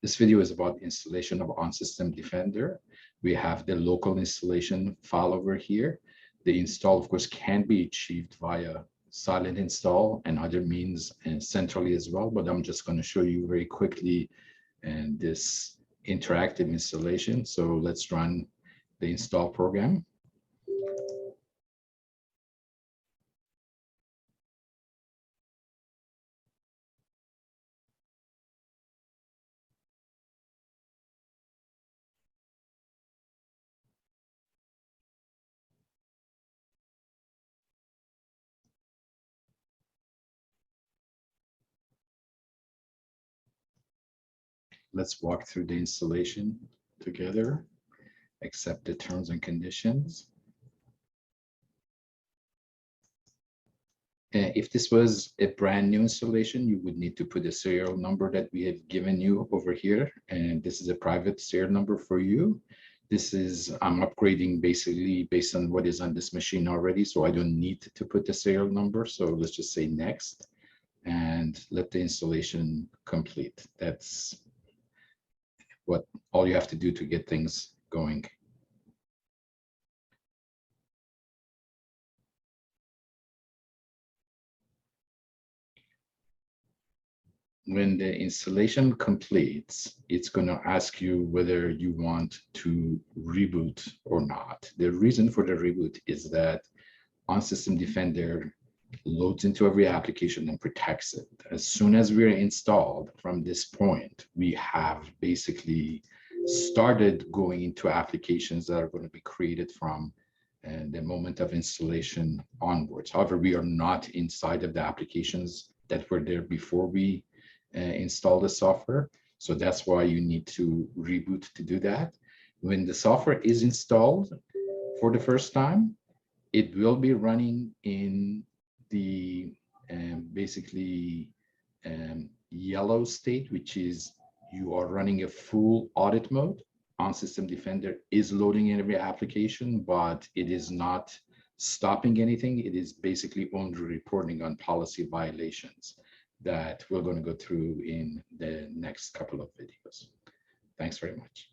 This video is about installation of OnSystem Defender. We have the local installation file over here. The install, of course, can be achieved via silent install and other means and centrally as well, but I'm just going to show you very quickly and this interactive installation. So let's run the install program. Let's walk through the installation together, accept the terms and conditions. If this was a brand new installation, you would need to put a serial number that we have given you over here. And this is a private serial number for you. This is, I'm upgrading basically based on what is on this machine already. So I don't need to put the serial number. So let's just say next and let the installation complete. That's what all you have to do to get things going. When the installation completes, it's going to ask you whether you want to reboot or not. The reason for the reboot is that OnSystem Defender loads into every application and protects it. As soon as we're installed from this point, we have basically started going into applications that are going to be created from the moment of installation onwards. However, we are not inside of the applications that were there before we install the software. So that's why you need to reboot to do that. When the software is installed for the first time, it will be running in the basically yellow state, which is you are running a full audit mode. OnSystem Defender is loading in every application, but it is not stopping anything. It is basically only reporting on policy violations that we're going to go through in the next couple of videos. Thanks very much.